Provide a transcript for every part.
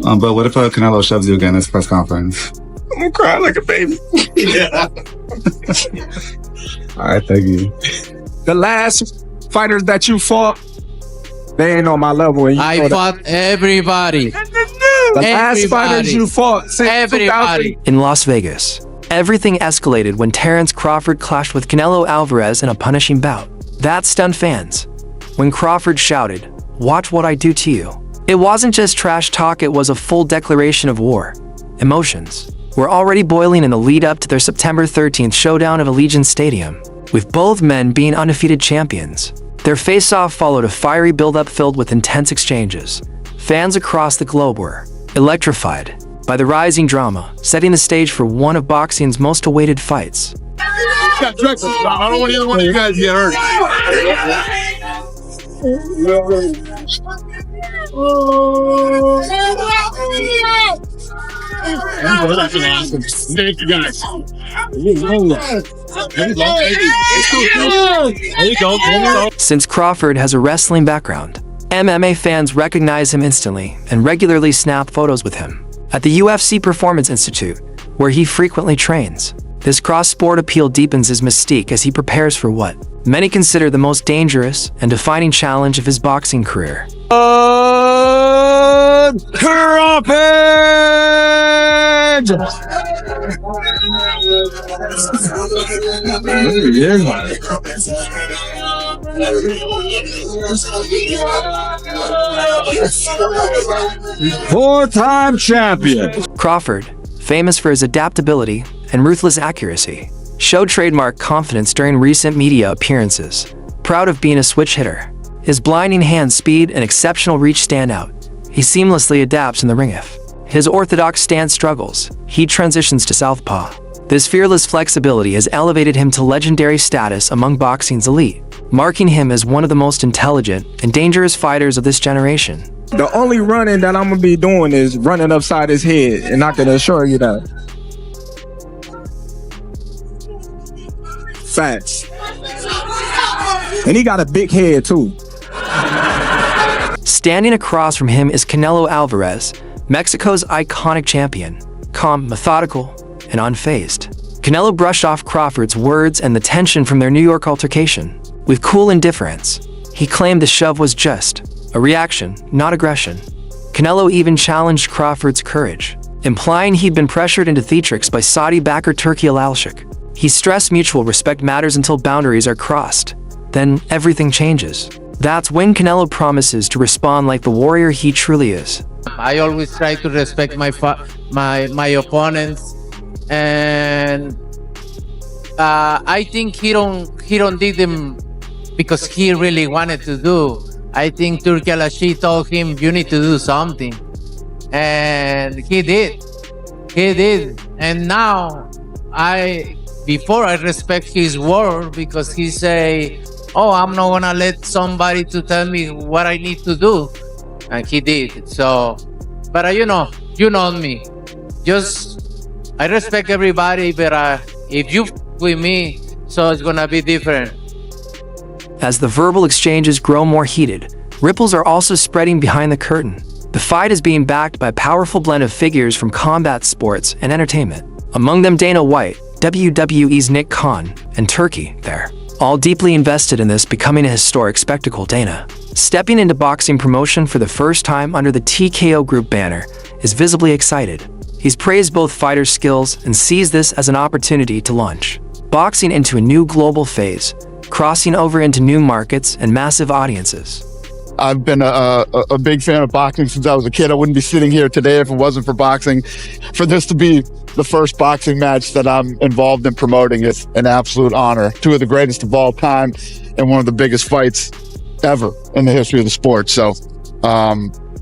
But what if Canelo shoves you again in this press conference? I'm gonna cry like a baby. Yeah. All right, thank you. The last fighters that you fought, they ain't on my level. And I fought everybody. The last fighters you fought since everybody. In Las Vegas, everything escalated when Terence Crawford clashed with Canelo Alvarez in a punishing bout. That stunned fans. When Crawford shouted, "Watch what I do to you." It wasn't just trash talk, it was a full declaration of war. Emotions were already boiling in the lead up to their September 13th showdown at Allegiant Stadium, with both men being undefeated champions. Their face-off followed a fiery build-up filled with intense exchanges. Fans across the globe were electrified by the rising drama, setting the stage for one of boxing's most awaited fights. I don't want either one of you guys to get hurt. Thank you guys. Since Crawford has a wrestling background, MMA fans recognize him instantly and regularly snap photos with him. At the UFC Performance Institute, where he frequently trains, this cross-sport appeal deepens his mystique as he prepares for what many consider the most dangerous and defining challenge of his boxing career. Crawford! 4-time champion. Crawford, famous for his adaptability and ruthless accuracy, showed trademark confidence during recent media appearances. Proud of being a switch hitter, his blinding hand speed and exceptional reach stand out. He seamlessly adapts in the ring. If his orthodox stance struggles, he transitions to southpaw. This fearless flexibility has elevated him to legendary status among boxing's elite, marking him as one of the most intelligent and dangerous fighters of this generation. The only running that I'm gonna be doing is running upside his head, and I can assure you that. Facts. And he got a big head too. Standing across from him is Canelo Alvarez, Mexico's iconic champion, calm, methodical, and unfazed. Canelo brushed off Crawford's words and the tension from their New York altercation with cool indifference. He claimed the shove was just a reaction, not aggression. Canelo even challenged Crawford's courage, implying he'd been pressured into theatrics by Saudi backer Turki Al-Sheikh. He stressed mutual respect matters until boundaries are crossed. Then everything changes. That's when Canelo promises to respond like the warrior he truly is. I always try to respect my opponents, and I think he don't did them because he really wanted to do. I think Turki Al-Sheikh told him, "You need to do something," and he did. And now before I respect his word because he say, "Oh, I'm not gonna let somebody to tell me what I need to do," and he did. So, but you know me. I respect everybody, but if you with me, so it's gonna be different. As the verbal exchanges grow more heated, ripples are also spreading behind the curtain. The fight is being backed by a powerful blend of figures from combat sports and entertainment. Among them Dana White, WWE's Nick Khan, and Turkey, they're all deeply invested in this becoming a historic spectacle. Dana, stepping into boxing promotion for the first time under the TKO Group banner, is visibly excited. He's praised both fighters' skills and sees this as an opportunity to launch boxing into a new global phase, crossing over into new markets and massive audiences. I've been a big fan of boxing since I was a kid. I wouldn't be sitting here today if it wasn't for boxing. For this to be the first boxing match that I'm involved in promoting is an absolute honor. Two of the greatest of all time and one of the biggest fights ever in the history of the sport. So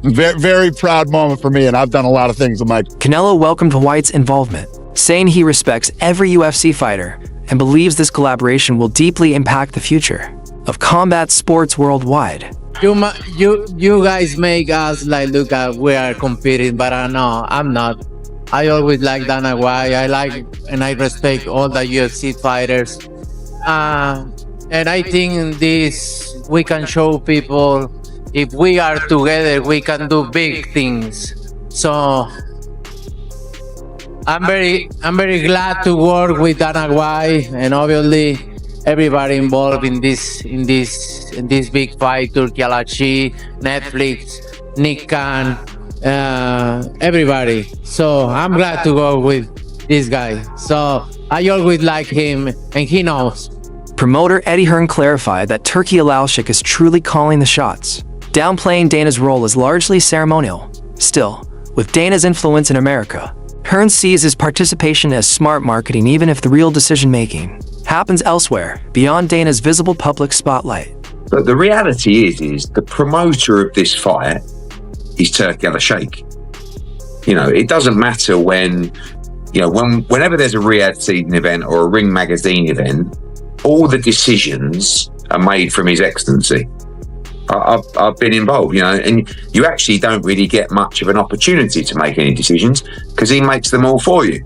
very, very proud moment for me, and I've done a lot of things with my... Canelo welcomed White's involvement, saying he respects every UFC fighter and believes this collaboration will deeply impact the future of combat sports worldwide. You guys make us like look at we are competing, but no, I'm not. I always like Dana White. I like and I respect all the UFC fighters, and I think in this we can show people if we are together, we can do big things. So I'm very glad to work with Dana White and obviously everybody involved in this big fight. Turki Alachi, Netflix, Nick Khan, everybody. So I'm glad to go with this guy. So I always like him and he knows. Promoter Eddie Hearn clarified that Turki Alalshik is truly calling the shots, downplaying Dana's role as largely ceremonial. Still, with Dana's influence in America, Hearn sees his participation as smart marketing even if the real decision-making happens elsewhere, beyond Dana's visible public spotlight. But the reality is the promoter of this fight is Turki Alalshik. You know, it doesn't matter when, you know, whenever there's a Riyadh season event or a Ring Magazine event, all the decisions are made from His Excellency. I've been involved, you know, and you actually don't really get much of an opportunity to make any decisions because he makes them all for you.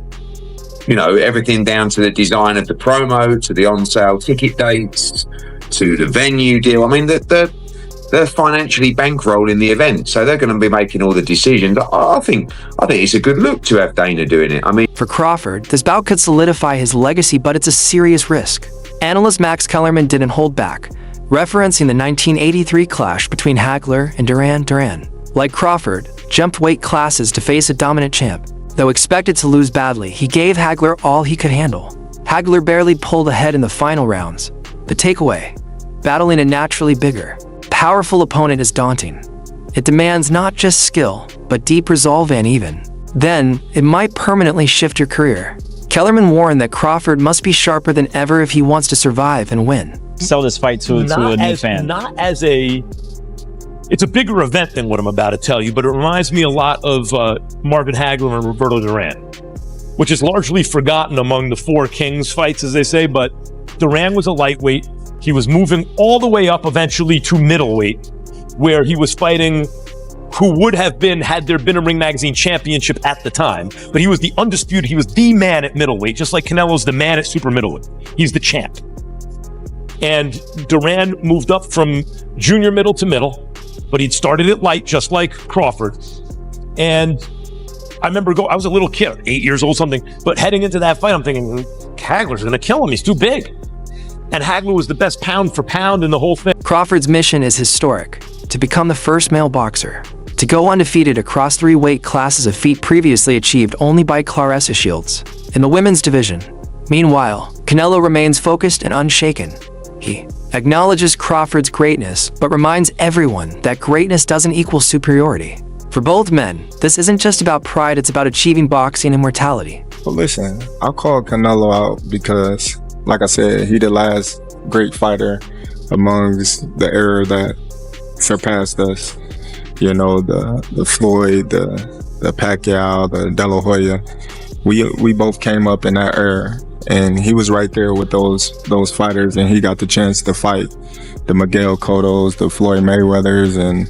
You know, everything down to the design of the promo, to the on-sale ticket dates, to the venue deal. I mean, they're financially bankrolling the event, so they're going to be making all the decisions. I think it's a good look to have Dana doing it. I mean, for Crawford, this bout could solidify his legacy, but it's a serious risk. Analyst Max Kellerman didn't hold back, referencing the 1983 clash between Hagler and Duran. Like Crawford, jumped weight classes to face a dominant champ. Though expected to lose badly, he gave Hagler all he could handle. Hagler barely pulled ahead in the final rounds. The takeaway: battling a naturally bigger, powerful opponent is daunting. It demands not just skill, but deep resolve, and even then, it might permanently shift your career. Kellerman warned that Crawford must be sharper than ever if he wants to survive and win. Sell this fight to a new fan. It's a bigger event than what I'm about to tell you, but it reminds me a lot of Marvin Hagler and Roberto Duran, which is largely forgotten among the four kings fights, as they say, but Duran was a lightweight. He was moving all the way up eventually to middleweight, where he was fighting who would have been, had there been a Ring Magazine championship at the time, but he was the undisputed, he was the man at middleweight, just like Canelo's the man at super middleweight. He's the champ. And Duran moved up from junior middle to middle, but he'd started at light, just like Crawford. And I remember I was a little kid, 8 years old, something, but heading into that fight, I'm thinking, Hagler's gonna kill him, he's too big. And Hagler was the best pound for pound in the whole thing. Crawford's mission is historic: to become the first male boxer to go undefeated across 3 weight classes, a feat previously achieved only by Claressa Shields in the women's division. Meanwhile, Canelo remains focused and unshaken. He acknowledges Crawford's greatness, but reminds everyone that greatness doesn't equal superiority. For both men, this isn't just about pride, it's about achieving boxing immortality. Well, listen, I called Canelo out because, like I said, he the last great fighter amongst the era that surpassed us. You know, the Floyd, the Pacquiao, the De La Hoya. We both came up in that era, and he was right there with those fighters, and he got the chance to fight the Miguel Cottos, the Floyd Mayweathers, and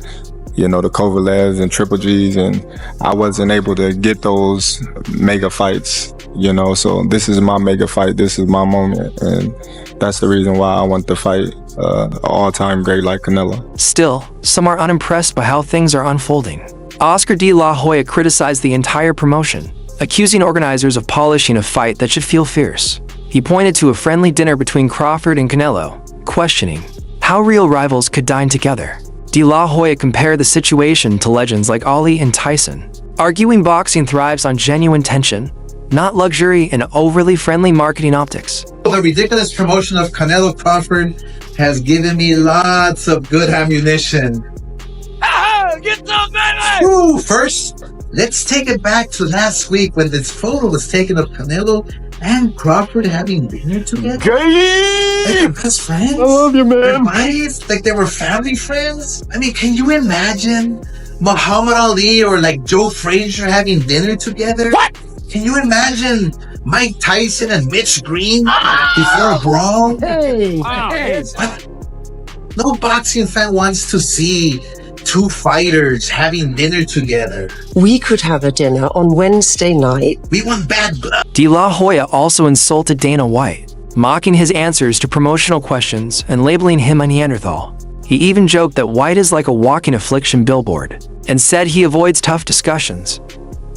you know, the Kovalevs and Triple G's, and I wasn't able to get those mega fights, you know, so this is my mega fight, this is my moment, and that's the reason why I want to fight an all-time great like Canelo. Still, some are unimpressed by how things are unfolding. Oscar De La Hoya criticized the entire promotion, accusing organizers of polishing a fight that should feel fierce. He pointed to a friendly dinner between Crawford and Canelo, questioning how real rivals could dine together. De La Hoya compared the situation to legends like Ali and Tyson, arguing boxing thrives on genuine tension, not luxury and overly friendly marketing optics. The ridiculous promotion of Canelo Crawford has given me lots of good ammunition. Get some, baby! Ooh, first, let's take it back to last week when this photo was taken of Canelo and Crawford having dinner together. Like they're best friends. I love you, man. They're buddies, like they were family friends. I mean, can you imagine Muhammad Ali or like Joe Frazier having dinner together? What? Can you imagine Mike Tyson and Mitch Green before a brawl? What? No boxing fan wants to see two fighters having dinner together. We could have a dinner on Wednesday night. We want bad blood. De La Hoya also insulted Dana White, mocking his answers to promotional questions and labeling him a Neanderthal. He even joked that White is like a walking affliction billboard, and said he avoids tough discussions.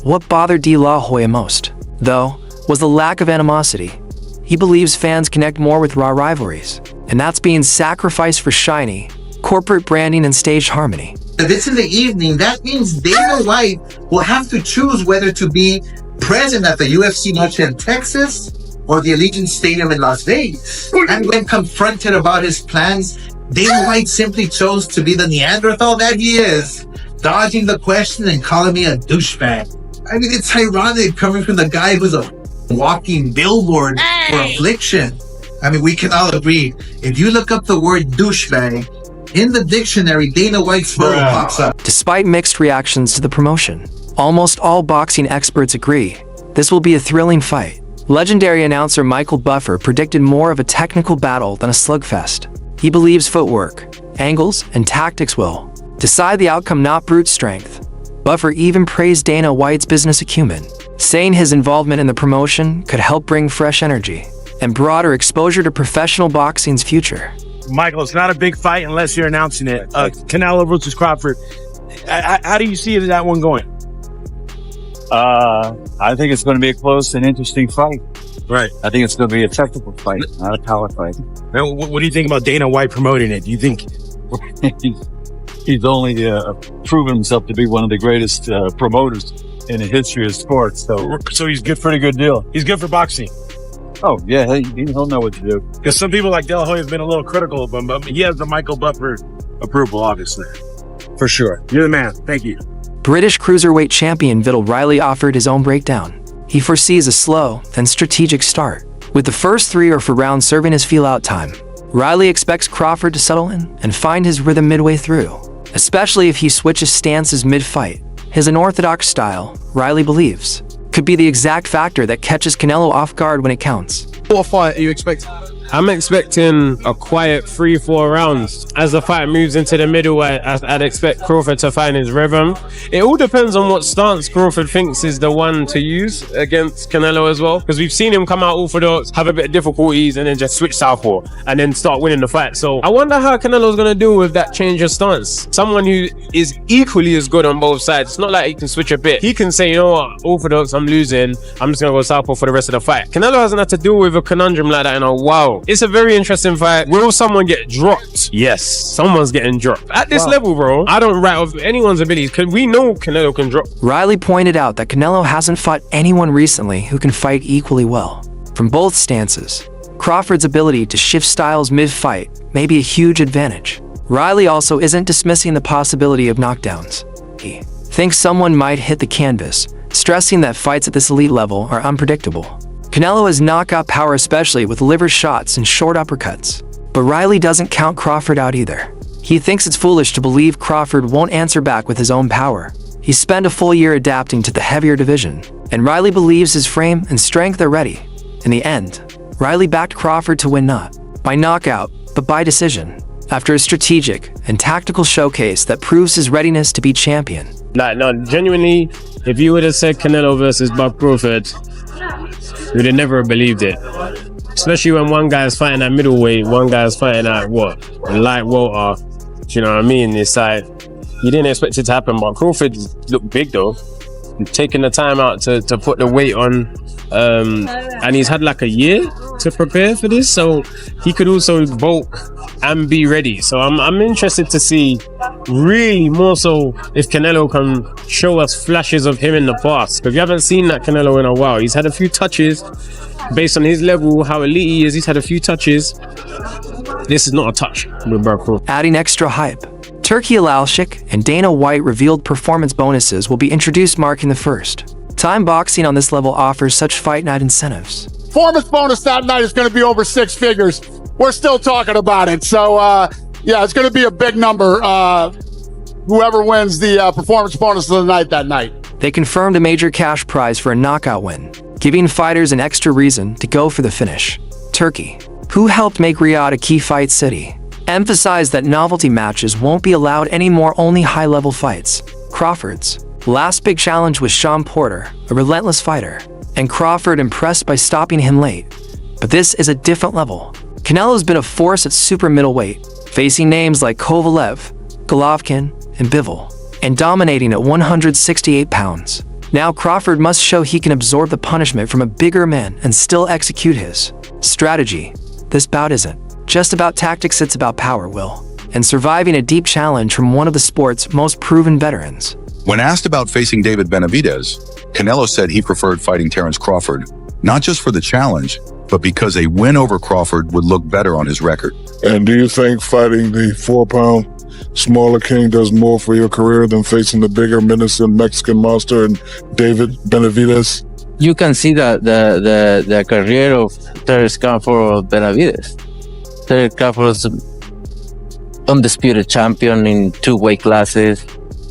What bothered De La Hoya most, though, was the lack of animosity. He believes fans connect more with raw rivalries, and that's being sacrificed for shiny, corporate branding and staged harmony. If it's in the evening, that means Dana White will have to choose whether to be present at the UFC Noche in Texas or the Allegiant Stadium in Las Vegas. And when confronted about his plans, Dana White simply chose to be the Neanderthal that he is, dodging the question and calling me a douchebag. I mean, it's ironic coming from the guy who's a walking billboard for affliction. I mean, we can all agree, if you look up the word douchebag, in the dictionary, Dana White's photo pops up. Despite mixed reactions to the promotion, almost all boxing experts agree this will be a thrilling fight. Legendary announcer Michael Buffer predicted more of a technical battle than a slugfest. He believes footwork, angles, and tactics will decide the outcome, not brute strength. Buffer even praised Dana White's business acumen, saying his involvement in the promotion could help bring fresh energy and broader exposure to professional boxing's future. Michael, it's not a big fight unless you're announcing it. Canelo versus Crawford. How do you see that one going? I think it's going to be a close and interesting fight. Right. I think it's going to be a technical fight, not a power fight. Now, what do you think about Dana White promoting it? Do you think he's only proven himself to be one of the greatest promoters in the history of sports? So he's good for a good deal. He's good for boxing. Oh yeah, he'll know what to do. Because some people like De La Hoya have been a little critical of him, but he has the Michael Buffer approval, obviously. For sure. You're the man. Thank you. British cruiserweight champion Vidal Riley offered his own breakdown. He foresees a slow, then strategic start, with the first 3 or 4 rounds serving as feel-out time. Riley expects Crawford to settle in and find his rhythm midway through, especially if he switches stances mid-fight. His unorthodox style, Riley believes, could be the exact factor that catches Canelo off guard when it counts. What fight are you expecting? I'm expecting a quiet 3-4 rounds. As the fight moves into the middle, I'd expect Crawford to find his rhythm. It all depends on what stance Crawford thinks is the one to use against Canelo as well, because we've seen him come out orthodox, have a bit of difficulties, and then just switch southpaw and then start winning the fight. So I wonder how Canelo's going to deal with that change of stance. Someone who is equally as good on both sides. It's not like he can switch a bit. He can say, you know what, orthodox, I'm losing, I'm just going to go southpaw for the rest of the fight. Canelo hasn't had to deal with a conundrum like that in a while. It's a very interesting fight. Will someone get dropped? Yes, someone's getting dropped. At this level, bro, I don't write off anyone's abilities because we know Canelo can drop. Riley pointed out that Canelo hasn't fought anyone recently who can fight equally well. From both stances, Crawford's ability to shift styles mid-fight may be a huge advantage. Riley also isn't dismissing the possibility of knockdowns. He thinks someone might hit the canvas, stressing that fights at this elite level are unpredictable. Canelo has knockout power, especially with liver shots and short uppercuts. But Riley doesn't count Crawford out either. He thinks it's foolish to believe Crawford won't answer back with his own power. He spent a full year adapting to the heavier division, and Riley believes his frame and strength are ready. In the end, Riley backed Crawford to win not by knockout, but by decision, after a strategic and tactical showcase that proves his readiness to be champion. Like, no, genuinely, if you would have said Canelo versus Bob Crawford, you would have never believed it. Especially when one guy's fighting at middleweight, one guy's fighting at light welter. Do you know what I mean? It's like, you didn't expect it to happen, but Crawford looked big though. He's taking the time out to put the weight on, and he's had like a year to prepare for this, so he could also bulk and be ready. So I'm interested to see, really more so, if Canelo can show us flashes of him in the past. If you haven't seen that Canelo in a while, he's had a few touches based on his level, how elite he is. He's had a few touches. This is not a touch with Crawford. Adding extra hype, Turki Alalshik and Dana White revealed performance bonuses will be introduced, marking the first time boxing on this level offers such fight night incentives. Performance bonus that night is going to be over 6 figures. We're still talking about it. So, yeah, it's going to be a big number. Whoever wins the performance bonus of the night that night. They confirmed a major cash prize for a knockout win, giving fighters an extra reason to go for the finish. Turkey, who helped make Riyadh a key fight city, emphasized that novelty matches won't be allowed anymore, only high-level fights. Crawford's last big challenge was Sean Porter, a relentless fighter, and Crawford impressed by stopping him late. But this is a different level. Canelo's been a force at super middleweight, facing names like Kovalev, Golovkin, and Bivol, and dominating at 168 pounds. Now Crawford must show he can absorb the punishment from a bigger man and still execute his strategy. This bout isn't just about tactics, it's about power, will, and surviving a deep challenge from one of the sport's most proven veterans. When asked about facing David Benavidez, Canelo said he preferred fighting Terence Crawford, not just for the challenge, but because a win over Crawford would look better on his record. And do you think fighting the 4-pound smaller king does more for your career than facing the bigger, menacing Mexican monster and David Benavidez? You can see the career of Terence Crawford Benavidez. Terence Crawford is undisputed champion in 2 weight classes,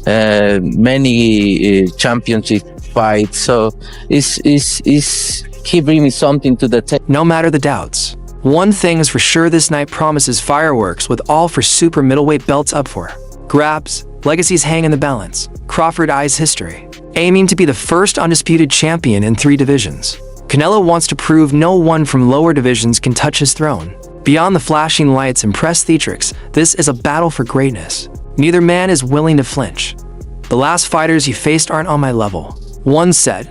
many championship fights. So he brings me something to the table. No matter the doubts, one thing is for sure, this night promises fireworks with all 4 super middleweight belts up for grabs. Legacies hang in the balance. Crawford eyes history, aiming to be the first undisputed champion in 3 divisions. Canelo wants to prove no one from lower divisions can touch his throne. Beyond the flashing lights and press theatrics, this is a battle for greatness. Neither man is willing to flinch. The last fighters you faced aren't on my level. One said,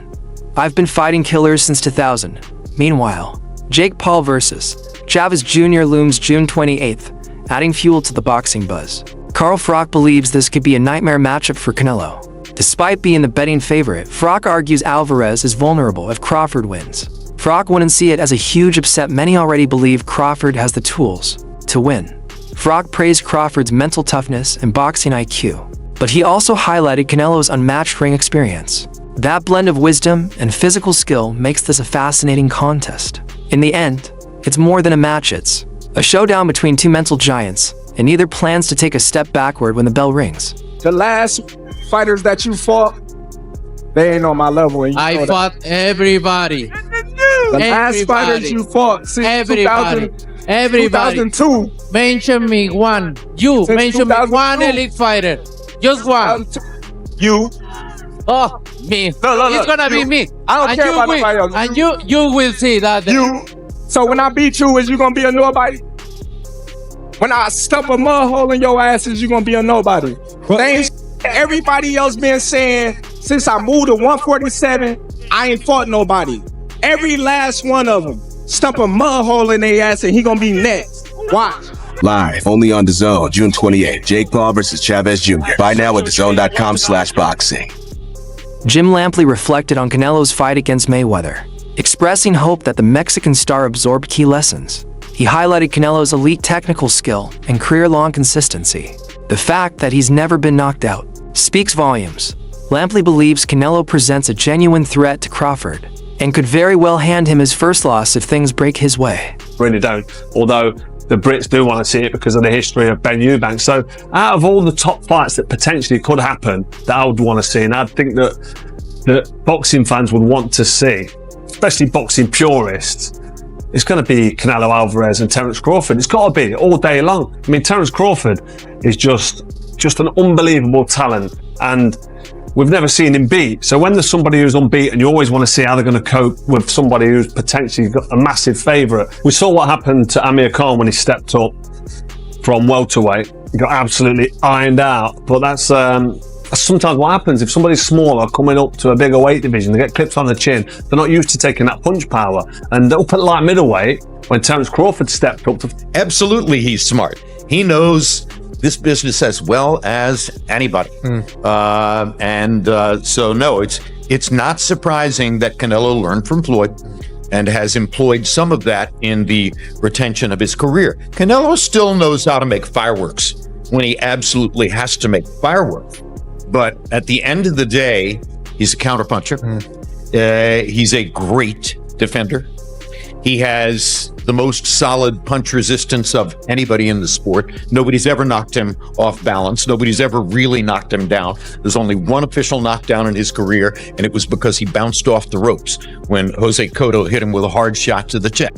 "I've been fighting killers since 2000. Meanwhile, Jake Paul versus Chavez Jr. looms June 28th, adding fuel to the boxing buzz. Carl Froch believes this could be a nightmare matchup for Canelo. Despite being the betting favorite, Froch argues Alvarez is vulnerable if Crawford wins. Froch wouldn't see it as a huge upset. Many already believe Crawford has the tools to win. Froch praised Crawford's mental toughness and boxing IQ, but he also highlighted Canelo's unmatched ring experience. That blend of wisdom and physical skill makes this a fascinating contest. In the end, it's more than a match, it's a showdown between 2 mental giants, and neither plans to take a step backward when the bell rings. The last fighters that you fought, they ain't on my level. And I fought everybody. The last fighters you fought since 2002. Mention me one. You Since mention me 2002. one elite fighter. Just one. You. Oh, me. It's gonna be me. I don't care about nobody else. And you will see that. You. So when I beat you, is you gonna be a nobody? When I stump a mud hole in your ass, is you gonna be a nobody? Things everybody else been saying since I moved to 147, I ain't fought nobody. Every last one of them stump a mud hole in their ass, and he gonna be next. Watch. Live, only on DAZN, June 28th. Jake Paul versus Chavez Jr. Buy now at DAZN.com/boxing. Jim Lampley reflected on Canelo's fight against Mayweather, expressing hope that the Mexican star absorbed key lessons. He highlighted Canelo's elite technical skill and career-long consistency. The fact that he's never been knocked out speaks volumes. Lampley believes Canelo presents a genuine threat to Crawford and could very well hand him his first loss if things break his way. Really don't. Although the Brits do want to see it because of the history of Ben Eubanks. So out of all the top fights that potentially could happen that I would want to see, and I think that boxing fans would want to see, especially boxing purists, it's going to be Canelo Alvarez and Terence Crawford. It's got to be all day long. I mean, Terence Crawford is just an unbelievable talent, and we've never seen him beat. So when there's somebody who's unbeaten, you always want to see how they're going to cope with somebody who's potentially got a massive favourite. We saw what happened to Amir Khan when he stepped up from welterweight. He got absolutely ironed out. But that's sometimes what happens if somebody's smaller coming up to a bigger weight division. They get clipped on the chin. They're not used to taking that punch power. And up at light middleweight, when Terence Crawford stepped up to... Absolutely, he's smart. He knows this business as well as anybody. So no, it's not surprising that Canelo learned from Floyd and has employed some of that in the retention of his career. Canelo still knows how to make fireworks when he absolutely has to make fireworks. But at the end of the day, he's a counterpuncher. He's a great defender. He has the most solid punch resistance of anybody in the sport. Nobody's ever knocked him off balance. Nobody's ever really knocked him down. There's only one official knockdown in his career, and it was because he bounced off the ropes when Jose Cotto hit him with a hard shot to the chest.